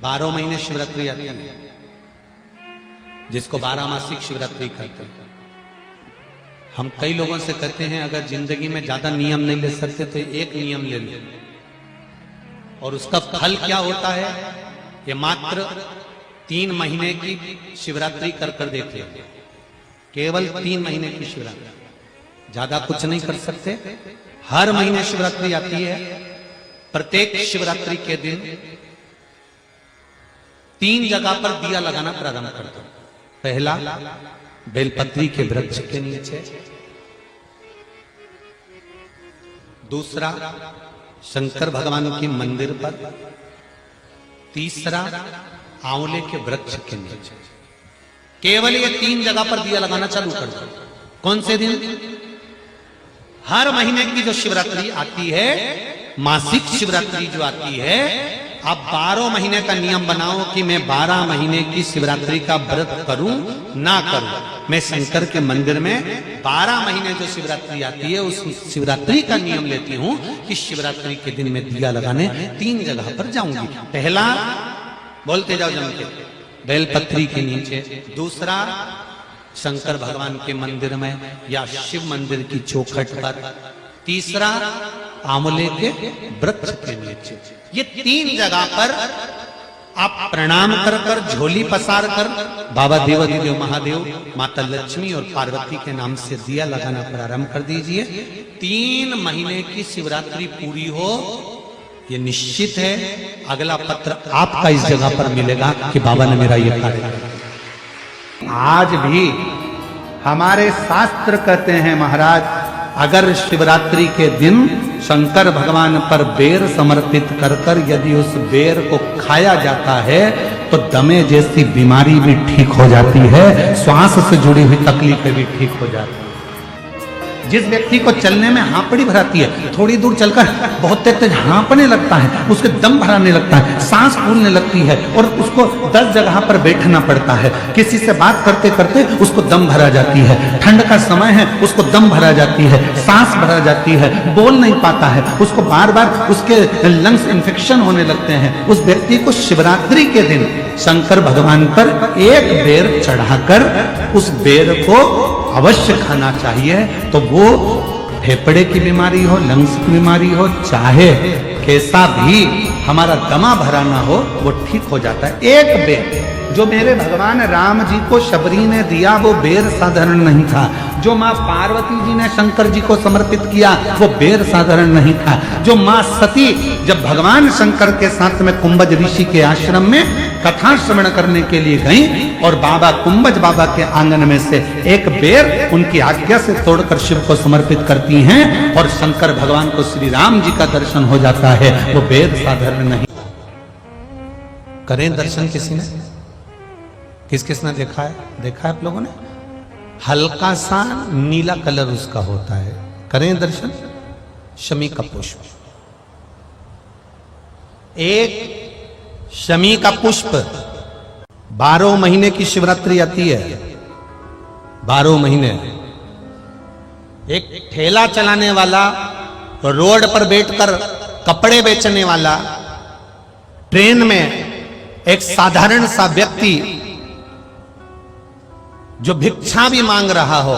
12 महीने शिवरात्रि आती है, जिसको 12 मासिक शिवरात्रि कहते हैं। हम कई लोगों से कहते हैं अगर जिंदगी में ज्यादा नियम नहीं ले सकते तो एक नियम ले लो, और उसका फल क्या होता है ये मात्र 3 महीने की शिवरात्रि कर देख लो। केवल 3 महीने की शिवरात्रि, ज्यादा कुछ नहीं कर सकते। हर महीने शिवरात्रि आती है। प्रत्येक शिवरात्रि के दिन 3 जगह पर दिया लगाना प्रारंभ कर दो। पहला, बेलपत्री के वृक्ष के नीचे। दूसरा, शंकर भगवान के मंदिर पर। तीसरा, आंवले के वृक्ष के नीचे। केवल ये 3 जगह पर दिया लगाना चालू कर दो। कौन से दिन? हर महीने की जो शिवरात्रि आती है, मासिक शिवरात्रि जो आती है, आप 12 महीने का नियम बनाओ कि मैं 12 महीने की शिवरात्रि का व्रत करूं ना करूं। मैं शंकर के मंदिर में 12 महीने जो शिवरात्रि आती है उस शिवरात्रि का नियम लेती हूं कि शिवरात्रि के दिन मैं दिया लगाने 3 जगह पर जाऊंगी। पहला, बोलते जाओ जम के, बेलपत्री के नीचे। दूसरा, शंकर भगवान के मंदिर में या शिव मंदिर की चौखट पर। तीसरा, आंवले के वृक्ष के नीचे। ये 3 जगह पर आप प्रणाम कर कर, झोली पसार कर बाबा देवाधिदेव महादेव, माता लक्ष्मी और पार्वती के नाम से दिया लगाना प्रारंभ कर दीजिए। 3 महीने की शिवरात्रि पूरी हो, ये निश्चित है अगला पत्र आपका इस जगह पर मिलेगा कि बाबा ने मेरा ये कार्य किया। आज भी हमारे शास्त्र कहते हैं महाराज, अगर शिवरात्रि के दिन शंकर भगवान पर बेर समर्पित कर कर यदि उस बेर को खाया जाता है तो दमे जैसी बीमारी भी ठीक हो जाती है, श्वास से जुड़ी हुई तकलीफें भी ठीक हो जाती है। जिस व्यक्ति को चलने में हाँपड़ी भराती है, थोड़ी दूर चलकर बहुत तेज हाँपने लगता है, उसके दम भराने लगता है, सांस फूलने लगती है और उसको 10 जगह पर बैठना पड़ता है। किसी से बात करते करते उसको दम भरा जाती है, ठंड का समय है उसको दम भरा जाती है, सांस भरा जाती है, बोल नहीं पाता है, उसको बार बार उसके लंग्स इन्फेक्शन होने लगते हैं। उस व्यक्ति को शिवरात्रि के दिन शंकर भगवान पर एक बेर चढ़ाकर उस बेर को अवश्य खाना चाहिए। तो वो फेफड़े की बीमारी हो, लंग्स की बीमारी हो, चाहे कैसा भी हमारा दमा भरा ना हो, वो ठीक हो जाता है। एक बेर जो मेरे भगवान राम जी को शबरी ने दिया वो बेर साधारण नहीं था। जो माँ पार्वती जी ने शंकर जी को समर्पित किया वो बेर साधारण नहीं था। जो माँ सती जब भगवान शंकर के साथ में कुंभज ऋषि के आश्रम में कथा श्रवण करने के लिए गई और बाबा कुंभज बाबा के आंगन में से एक बेर उनकी आज्ञा से तोड़कर शिव को समर्पित करती हैं और शंकर भगवान को श्री राम जी का दर्शन हो जाता है। वो बेर साधारण नहीं। करें दर्शन किसी ने? किस किसने देखा है? देखा है आप लोगों ने? हल्का सा नीला कलर उसका होता है। करें दर्शन। शमी का पुष्प, एक शमी का पुष्प 12 महीने की शिवरात्रि आती है। 12 महीने एक ठेला चलाने वाला, रोड पर बैठकर कपड़े बेचने वाला, ट्रेन में एक साधारण सा व्यक्ति जो भिक्षा भी मांग रहा हो,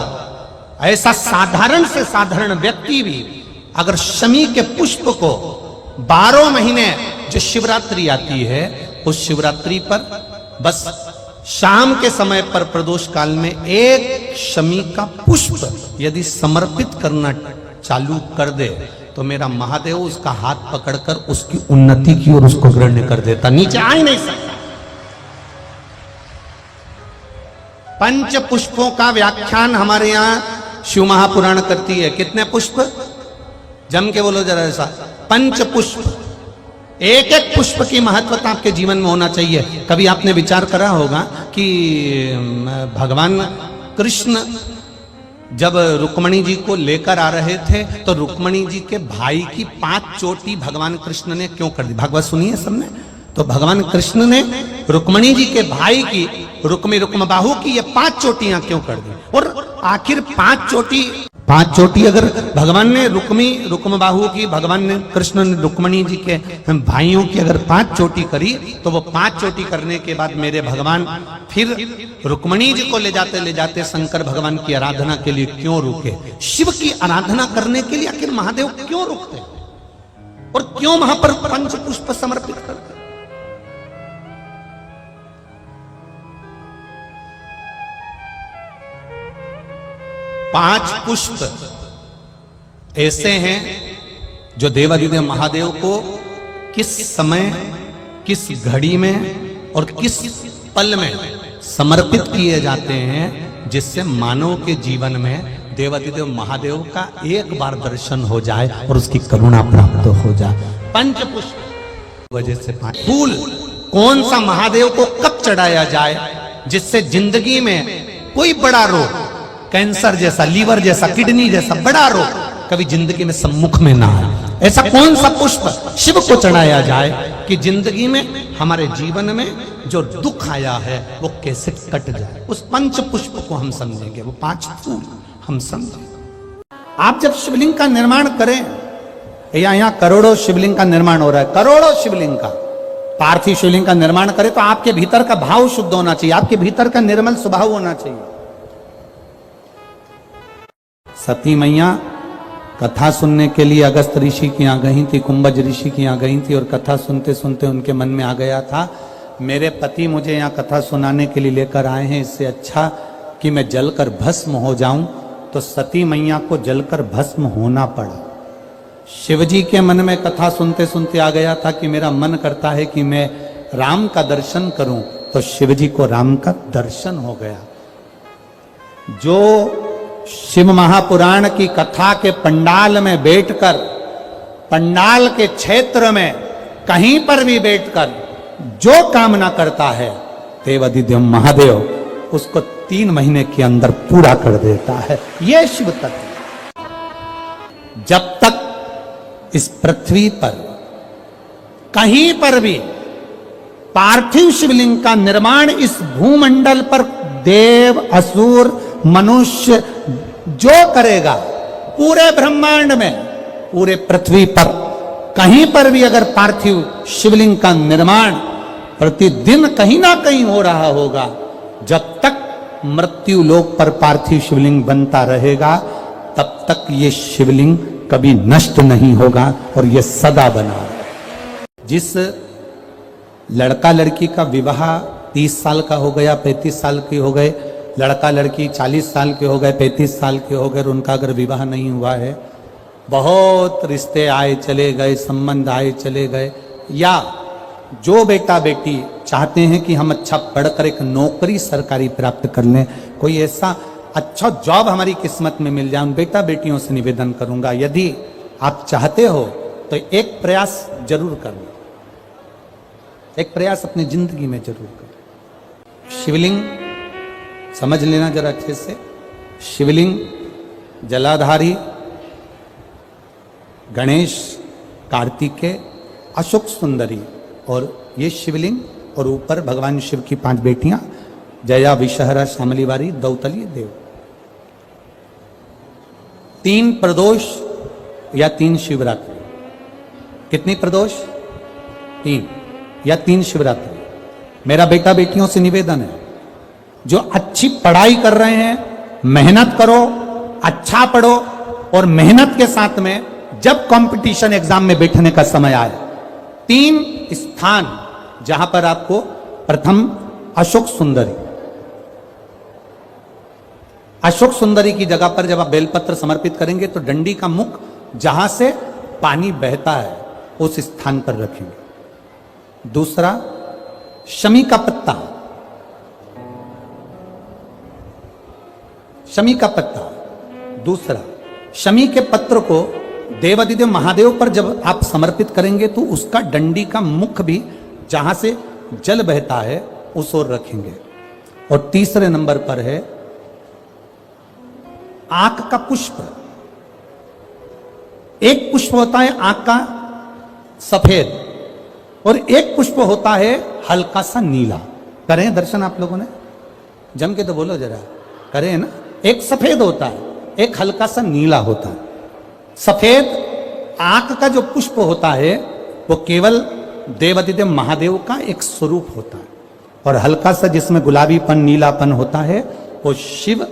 ऐसा साधारण से साधारण व्यक्ति भी अगर शमी के पुष्प को 12 महीने जो शिवरात्रि आती है उस शिवरात्रि पर बस शाम के समय पर प्रदोष काल में एक शमी का पुष्प यदि समर्पित करना चालू कर दे तो मेरा महादेव उसका हाथ पकड़कर उसकी उन्नति की ओर उसको ग्रहण कर देता, नीचे आ ही नहीं सकता। 5 पुष्पों का व्याख्यान हमारे यहाँ शिव महापुराण करती है। कितने पुष्प? जम के बोलो जरा ऐसा। 5 पुष्प। एक एक पुष्प की महत्वता आपके जीवन में होना चाहिए। कभी आपने विचार करा होगा कि भगवान कृष्ण जब रुक्मणी जी को लेकर आ रहे थे तो रुक्मणी जी के भाई की 5 चोटी भगवान कृष्ण ने क्यों कर दी? भागवत सुनिए सबने। तो भगवान कृष्ण ने रुक्मणी जी के भाई की रुक्मी रुक्मबाहु की ये 5 चोटियां क्यों कर दी? और आखिर 5 चोटी 5 चोटी अगर भगवान ने रुक्म बाहु की, भगवान ने कृष्ण ने रुक्मणी जी के भाइयों की अगर 5 चोटी करी, तो वो 5 चोटी करने के बाद मेरे भगवान फिर रुक्मणी जी को ले जाते शंकर भगवान की आराधना के लिए क्यों रुके? शिव की आराधना करने के लिए आखिर महादेव क्यों रुकते और क्यों वहां पर पंच पुष्प समर्पित करते? पांच पुष्प ऐसे हैं जो देवाधिदेव महादेव को किस समय, किस घड़ी में और किस पल में समर्पित किए जाते हैं, जिससे मानव के जीवन में देवाधिदेव महादेव का एक बार दर्शन हो जाए और उसकी करुणा प्राप्त हो जाए। पंच पुष्प वजह से 5 फूल कौन सा महादेव को कब चढ़ाया जाए जिससे जिंदगी में कोई बड़ा रोग, कैंसर जैसा, लीवर जैसा, किडनी जैसा बड़ा रोग कभी जिंदगी में सम्मुख में ना आए। ऐसा कौन सा पुष्प शिव को चढ़ाया जाए कि जिंदगी में, हमारे जीवन में जो दुख आया है वो कैसे कट जाए। उस पंच पुष्प को हम समझेंगे, वो 5 फूल हम समझेंगे। आप जब शिवलिंग का निर्माण करें, यहाँ करोड़ों शिवलिंग का निर्माण हो रहा है, करोड़ों शिवलिंग का, पार्थिव शिवलिंग का निर्माण करें तो आपके भीतर का भाव शुद्ध होना चाहिए, आपके भीतर का निर्मल स्वभाव होना चाहिए। सती मैया कथा सुनने के लिए अगस्त ऋषि की यहाँ गई थी, कुंभज ऋषि की यहाँ गई थी, और कथा सुनते सुनते उनके मन में आ गया था, मेरे पति मुझे यहाँ कथा सुनाने के लिए लेकर आए हैं, इससे अच्छा कि मैं जलकर भस्म हो जाऊं। तो सती मैया को जलकर भस्म होना पड़ा। शिवजी के मन में कथा सुनते सुनते आ गया था कि मेरा मन करता है कि मैं राम का दर्शन करूं, तो शिवजी को राम का दर्शन हो गया। जो शिव महापुराण की कथा के पंडाल में बैठकर, पंडाल के क्षेत्र में कहीं पर भी बैठकर जो कामना करता है, देवाधिदेव महादेव उसको 3 महीने के अंदर पूरा कर देता है। यह शिव तत्व। जब तक इस पृथ्वी पर कहीं पर भी पार्थिव शिवलिंग का निर्माण इस भूमंडल पर देव, असुर, मनुष्य जो करेगा, पूरे ब्रह्मांड में, पूरे पृथ्वी पर कहीं पर भी अगर पार्थिव शिवलिंग का निर्माण प्रतिदिन कहीं ना कहीं हो रहा होगा, जब तक मृत्यु लोक पर पार्थिव शिवलिंग बनता रहेगा, तब तक ये शिवलिंग कभी नष्ट नहीं होगा और ये सदा बना रहेगा। जिस लड़का लड़की का विवाह 30 साल का हो गया, 35 साल के हो गए, लड़का लड़की 40 साल के हो गए, 35 साल के हो गए, और उनका अगर विवाह नहीं हुआ है, बहुत रिश्ते आए चले गए, संबंध आए चले गए, या जो बेटा बेटी चाहते हैं कि हम अच्छा पढ़कर एक नौकरी सरकारी प्राप्त कर लें, कोई ऐसा अच्छा जॉब हमारी किस्मत में मिल जाए, उन बेटा बेटियों से निवेदन करूंगा, यदि आप चाहते हो तो एक प्रयास जरूर करो, एक प्रयास अपनी जिंदगी में जरूर करो। शिवलिंग समझ लेना जरा अच्छे से, शिवलिंग जलाधारी गणेश, कार्तिकेय, अशोक सुंदरी, और ये शिवलिंग, और ऊपर भगवान शिव की 5 बेटियां, जया, विषहरा, श्यामलीवारी, दौतली, देव। 3 प्रदोष या 3 शिवरात्रि। कितनी प्रदोष? 3 या 3 शिवरात्रि। मेरा बेटा बेटियों से निवेदन है, जो अच्छी पढ़ाई कर रहे हैं, मेहनत करो, अच्छा पढ़ो, और मेहनत के साथ में जब कंपटीशन एग्जाम में बैठने का समय आए, 3 स्थान जहां पर आपको, प्रथम अशोक सुंदरी, अशोक सुंदरी की जगह पर जब आप बेलपत्र समर्पित करेंगे तो डंडी का मुख जहां से पानी बहता है उस स्थान पर रखेंगे। दूसरा, शमी का पत्ता, शमी का पत्ता। दूसरा, शमी के पत्र को देवाधिदेव महादेव पर जब आप समर्पित करेंगे तो उसका डंडी का मुख भी जहां से जल बहता है उस ओर रखेंगे। और तीसरे नंबर पर है आंख का पुष्प। एक पुष्प होता है आंख का सफेद, और एक पुष्प होता है हल्का सा नीला। करें दर्शन आप लोगों ने? जम के तो बोलो जरा, करें ना? एक सफेद होता है, एक हल्का सा नीला होता है। सफेद आंख का जो पुष्प होता है वो केवल देवादिदेव महादेव का एक स्वरूप होता है। और हल्का सा जिसमें गुलाबीपन नीलापन होता है वो शिव,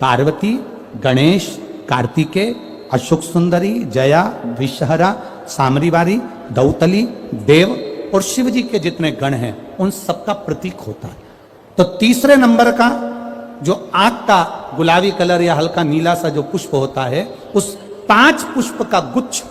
पार्वती, गणेश, कार्तिकेय, अशोक सुंदरी, जया, विषहरा, सामरीवारी, दौतली, देव और शिव जी के जितने गण हैं उन सबका प्रतीक होता है। तो तीसरे नंबर का जो आंख का गुलाबी कलर या हल्का नीला सा जो पुष्प होता है, उस 5 पुष्प का गुच्छ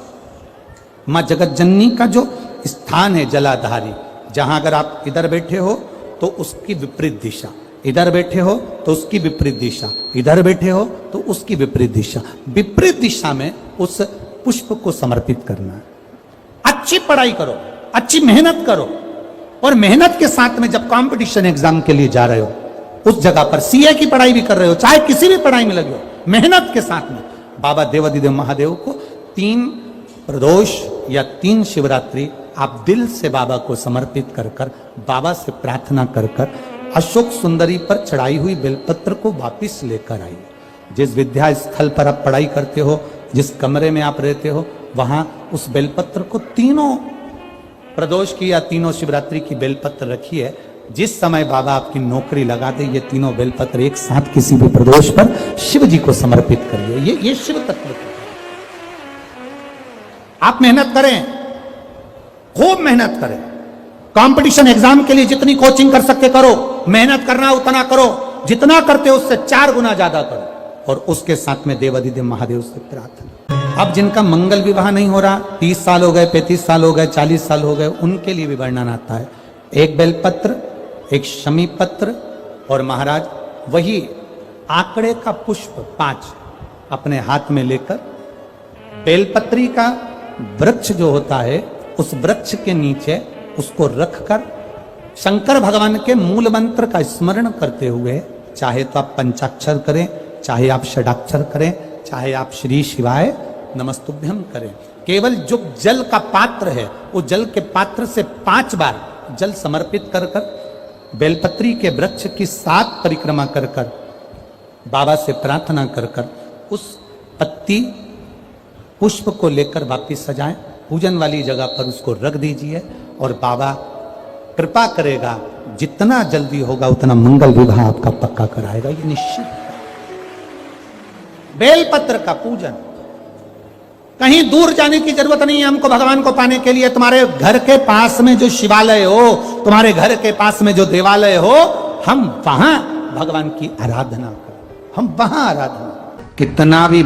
मां जगतजननी का जो स्थान है जलाधारी, जहां अगर आप इधर बैठे हो तो उसकी विपरीत दिशा, इधर बैठे हो तो उसकी विपरीत दिशा, इधर बैठे हो तो उसकी विपरीत दिशा, विपरीत दिशा में उस पुष्प को समर्पित करना है। अच्छी पढ़ाई करो, अच्छी मेहनत करो, और मेहनत के साथ में जब कंपटीशन एग्जाम के लिए जा रहे हो, उस जगह पर सीए की पढ़ाई भी कर रहे हो, चाहे किसी भी पढ़ाई में लगे हो, मेहनत के साथ में बाबा देवादिदेव महादेव को 3 प्रदोष या 3 शिवरात्रि आप दिल से बाबा को समर्पित कर कर, बाबा से प्रार्थना कर कर अशोक सुंदरी पर चढ़ाई हुई बेलपत्र को वापिस लेकर आइए। जिस विद्या स्थल पर आप पढ़ाई करते हो, जिस कमरे में आप रहते हो, वहां उस बेलपत्र को 3 प्रदोष की या 3 शिवरात्रि की बेलपत्र रखिए। जिस समय बाबा आपकी नौकरी लगा दे, ये 3 बेलपत्र एक साथ किसी भी प्रदोष पर शिव जी को समर्पित करिए। ये शिव तत्व है। आप मेहनत करें, खूब मेहनत करें, कंपटीशन एग्जाम के लिए जितनी कोचिंग कर सकते करो, मेहनत करना उतना करो, जितना करते हो उससे 4 गुना ज्यादा करो, और उसके साथ में देवादिदेव महादेव से प्रार्थना। अब जिनका मंगल विवाह नहीं हो रहा, 30 साल हो गए, 35 साल हो गए, 40 साल हो गए, उनके लिए भी वर्णन आता है। एक बेलपत्र, एक शमी पत्र, और महाराज वही आंकड़े का पुष्प 5 अपने हाथ में लेकर, बेलपत्री का वृक्ष जो होता है उस वृक्ष के नीचे उसको रखकर शंकर भगवान के मूल मंत्र का स्मरण करते हुए, चाहे तो आप पंचाक्षर करें, चाहे आप षडाक्षर करें, चाहे आप श्री शिवाय नमस्तुभ्यम करें, केवल जो जल का पात्र है वो जल के पात्र से 5 बार जल समर्पित कर कर, बेलपत्री के वृक्ष की 7 परिक्रमा कर कर, बाबा से प्रार्थना कर कर, उस पत्ती पुष्प को लेकर वापिस सजाएं, पूजन वाली जगह पर उसको रख दीजिए, और बाबा कृपा करेगा, जितना जल्दी होगा उतना मंगल विवाह आपका पक्का कराएगा, ये निश्चित। बेलपत्र का पूजन, कहीं दूर जाने की जरूरत नहीं है हमको भगवान को पाने के लिए। तुम्हारे घर के पास में जो शिवालय हो, तुम्हारे घर के पास में जो देवालय हो, हम वहां भगवान की आराधना करें, हम वहां आराधना। कितना भी